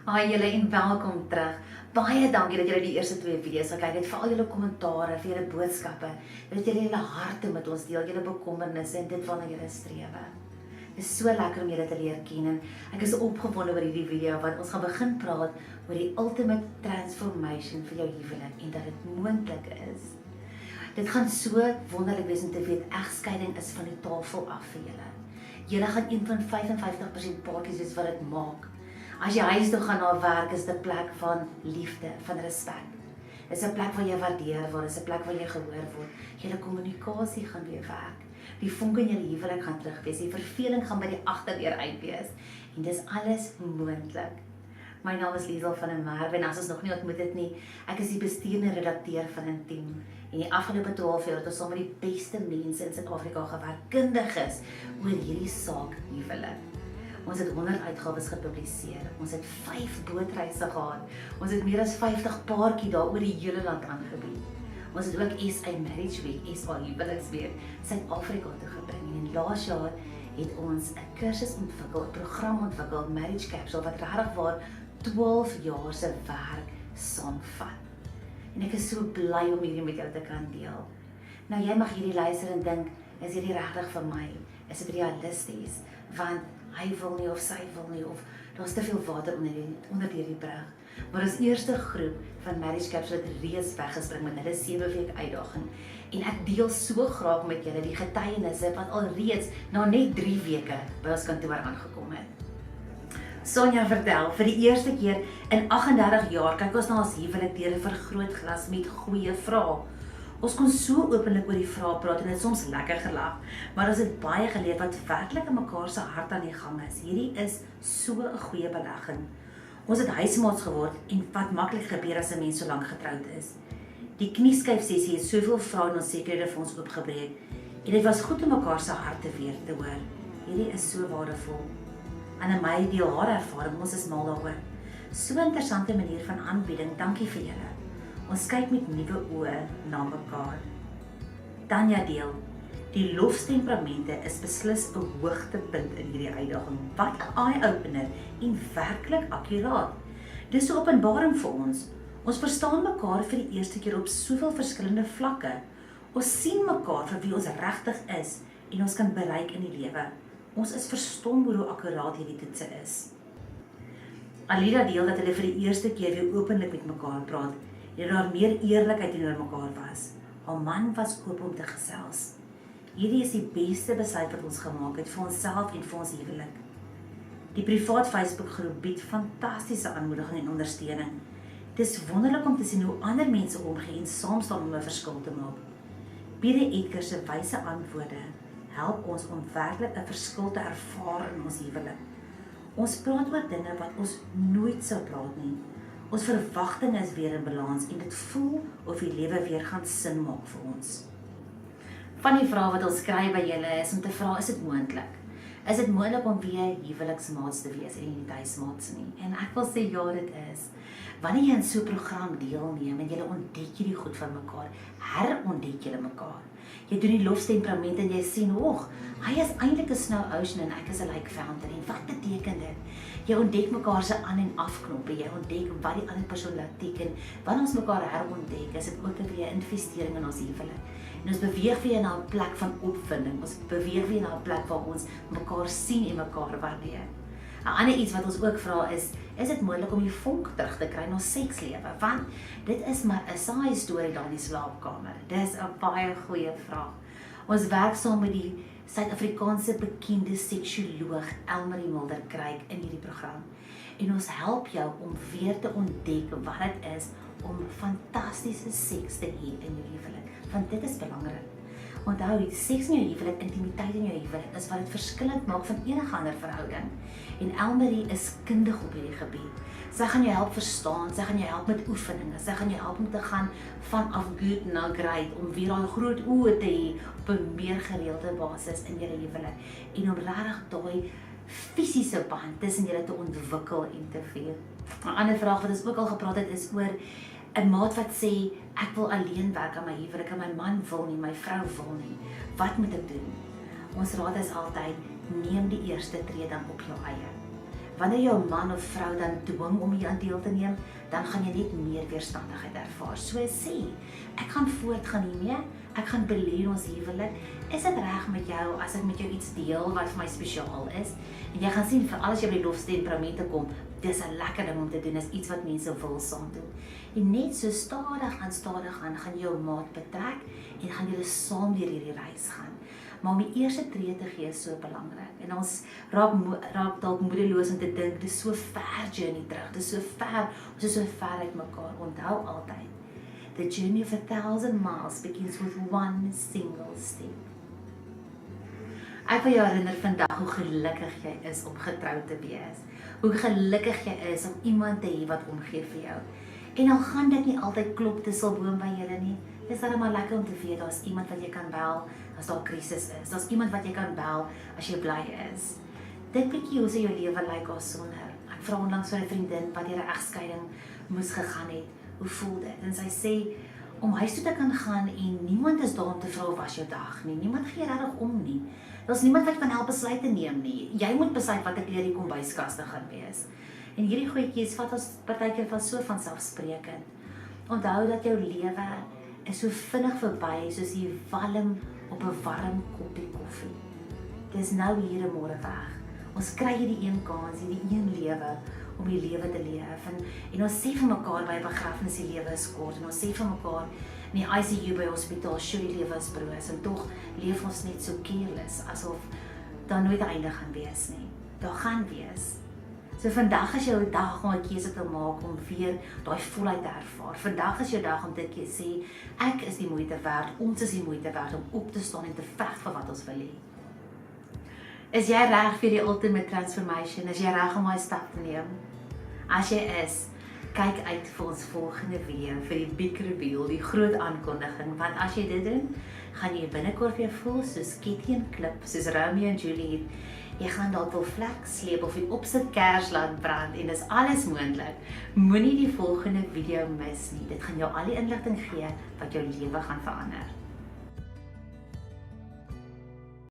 Hi julle en welkom terug. Baie dankie dat julle die eerste 2 video's gekyk het, vir al julle kommentare, vir julle boodskappe, dat julle julle harte met ons deel, julle bekommernisse en dit waarna julle strewe. Dit is so lekker om julle te leer ken en ek is opgewonde oor hierdie video want ons gaan begin praat oor die ultimate transformation vir jou huwelik en dat dit moontlik is. Dit gaan so wonderlik wees om te weet egskeiding is van die tafel af vir julle. Julle gaan een van 55% paartjies wees wat dit maak. As jy huis toe gaan na werk, is dit 'n plek van liefde, van respek. Dit is 'n plek waar jy waardeer word, dit is 'n plek waar jy gehoor word. Julle kommunikasie gaan weer werk. Die vonk in julle huwelik gaan terug wees. Die verveling gaan by die agterdeur uit wees. En dis alles moontlik. My naam is Liesel van der Merwe en as ons nog nie ontmoet het nie, ek is die bestuurende redakteur van Intiem. En die afgelope 12 jaar het ons saam met die beste mense in Suid-Afrika gewerk, kundiges oor hierdie saak huwelik. Ons het 100 uitgawes gepubliseer. Ons het 5 bootreise gehad. Ons het meer as 50 paartjie daar oor die hele land aangebied. Ons het ook SA Marriage Week, SA Huweliksweek, Suid-Afrika toe gebring. En laas jaar het ons 'n kursus ontwikkel, 'n program ontwikkel, Marriage Capsule, wat regtig waar 12 jaar se werk saamvat. En ek is so bly om hierdie met jou te kan deel. Nou jy mag hierdie luister en dink, is hierdie regtig vir my? Is dit realisties? Want hy wil nie of sy wil nie of daar's te veel water onder die brug. Maar ons eerste groep van Marriage Capsule het reeds weggespring met hulle 7-week uitdaging. En ek deel so graag met julle die getuienisse wat al reeds na net 3 weke by ons kantoor aangekom het. Sonja vertel, vir die eerste keer in 38 jaar kyk ons na ons huwelik deur 'n vergrootglas met goeie vrae. Ons kon so openlik oor die vrae praat en dit soms lekker gelag, maar ons het baie geleer wat werklik in mekaar se hart aan die gang is. Hierdie is so 'n goeie belegging. Ons het huismaats geword en wat maklik gebeur as 'n mens so lank getroud is. Die knieskyf sessie het soveel vrae en onsekerhede vir ons oopgebreek en dit was goed om mekaar se harte weer te hoor. Hierdie is so waardevol. Anne-May deel haar ervaring, ons is mal daaroor. So 'n interessante manier van aanbieding, dankie vir julle. Ons kyk met nuwe oë na mekaar. Tanya deel, die lofstemperamente is beslis 'n hoogtepunt in hierdie uitdaging. Wat 'n eye-opener en werklik akkuraat. Dis 'n openbaring vir ons. Ons verstaan mekaar vir die eerste keer op soveel verskillende vlakke. Ons sien mekaar vir wie ons regtig is en ons kan bereik in die lewe. Ons is verstom oor hoe akkuraat hierdie toetse is. Alida deel dat hulle vir die eerste keer weer openlik met mekaar praat en daar meer eerlikheid teenoor mekaar was. Haar man was oop om te gesels. Hierdie is die beste besluit wat ons gemaak het vir onsself en vir ons huwelik. Die privaat Facebook groep bied fantastiese aanmoediging en ondersteuning. Dit is wonderlik om te sien hoe ander mense omgee en saam staan om 'n verskil te maak. Pieter Edgar se wyse antwoorde help ons om werklik 'n verskil te ervaar in ons huwelik. Ons praat oor dinge wat ons nooit sou praat nie. Ons verwagtinge is weer in balans en dit voel of die lewe weer gaan sin maak vir ons. Van die vrae wat ons kry by julle is om te vra, is dit moontlik? Is dit moontlik om weer huweliksmaats te wees en nie tuismaats nie? En ek wil sê ja, dit is. Wanneer jy in so 'n program deelneem en jy ontdek hierdie goed van mekaar, herontdek julle mekaar. Jy doen die lofstemperament en jy sien, hy is eintlik 'n snow ocean en ek is 'n lake fountain. En wat beteken dit? Jy ontdek mekaar se aan en afknoppe, jy ontdek wat die ander persoon laat teken. Wanneer ons mekaar herontdek, is dit ook weer 'n investering in ons huwelik. En ons beweeg weer na 'n plek van opwinding. Ons beweeg weer na 'n plek waar ons mekaar sien en mekaar waardeer. 'n Ander iets wat ons ook vra is dit moontlik om die vonk terug te kry in ons sekslewe? Want dit is maar 'n saai storie daar in die slaapkamer. Dis 'n baie goeie vraag. Ons werk saam met die Suid-Afrikaanse bekende seksuoloog Elmarie Mulder-Craig in hierdie program. En ons help jou om weer te ontdek wat dit is om fantastiese seks te hê in jou huwelik. Want dit is belangrik. Onthou, seks in jou huwelik, intimiteit in jou huwelik is wat dit verskillend maak van enige ander verhouding. En Elmarie is kundig op hierdie gebied. Sy gaan jou help verstaan, sy gaan jou help met oefeninge, sy gaan jou help om te gaan vanaf good na great, om weer daai groot oë te hê op 'n meer gereelde basis in julle huwelik. En om regtig daai fisiese band tussen julle te ontwikkel en te vier. 'n Ander vraag wat ons ook al gepraat het is oor 'n maat wat sê, ek wil alleen werk aan my huwelik en my man wil nie, my vrou wil nie. Wat moet ek doen? Ons raad is altyd, neem die eerste tree dan op jou eie. Wanneer jou man of vrou dan dwing om hier aan deel te neem, dan gaan jy net meer weerstandigheid ervaar. So sê, ek gaan voortgaan hiermee, ek gaan belê in ons huwelik. Is dit reg met jou as ek met jou iets deel wat vir my spesiaal is? En jy gaan sien, veral as jy by die lofste temperamente kom, dis 'n lekker ding om te doen, is iets wat mense wil saam doen. En net so stadig aan, gaan jy jou maat betrek en gaan julle saam deur hierdie reis gaan. Maar om die eerste tree te gee is so belangrik. En ons raak dalk moedeloos om te dink, dis so ver journey terug, dis so ver, ons is so ver uit mekaar. Onthou altyd, the journey of 1,000 miles begins with one single step. Ek wil jou herinner vandag hoe gelukkig jy is om getroud te wees. Hoe gelukkig jy is om iemand te hê wat omgee vir jou. En al gaan dit nie altyd klop tussen boom by julle nie, is dit maar lekker om te weet, daar's iemand wat jy kan bel as daar 'n krisis is. Daar's iemand wat jy kan bel as jy bly is. Dit bietjie hoe sy jou lewe lyk as sonder. Ek vra onlangs vir 'n vriendin wat deur 'n egskeiding moes gegaan het. Hoe voel dit? En sy sê, om huis toe te kan gaan en niemand is daar om te vra hoe was jou dag nie. Niemand gee regtig om nie. Daar's niemand wat kan help besluite neem nie. Jy moet besluit wat ek leer die kombuiskaste gaan wees. En hierdie goedjies vat ons partykeer van so vanselfsprekend. Onthou dat jou lewe is so vinnig verby soos die walm op 'n warm koppie koffie. Dis nou hier en môre weg. Ons kry hierdie een kans, hierdie een lewe om die lewe te leef. En ons sê vir mekaar by 'n begrafnis die lewe is kort en ons sê vir mekaar in die ICU by hospitaal, sure die lewe is broos en tog leef ons net so careless asof daar nooit 'n einde gaan wees nie. Daar gaan wees. So vandag is jou dag om 'n keuse te maak om weer daai volheid te ervaar. Vandag is jou dag om te sê, ek is die moeite werd, ons is die moeite werd om op te staan en te veg vir wat ons wil hê. Is jy reg vir die ultimate transformation? Is jy reg om daai stap te neem? As jy is, kyk uit vir ons volgende video, vir die big reveal, die groot aankondiging, want as jy dit doen, gaan jy binnekort weer voel soos Kitty en Klip, soos Romeo en Juliet. Jy gaan dalk wil vlek sleep of die opsit kers laat brand en dis alles moontlik. Moenie die volgende video mis nie. Dit gaan jou al die inligting gee wat jou lewe gaan verander.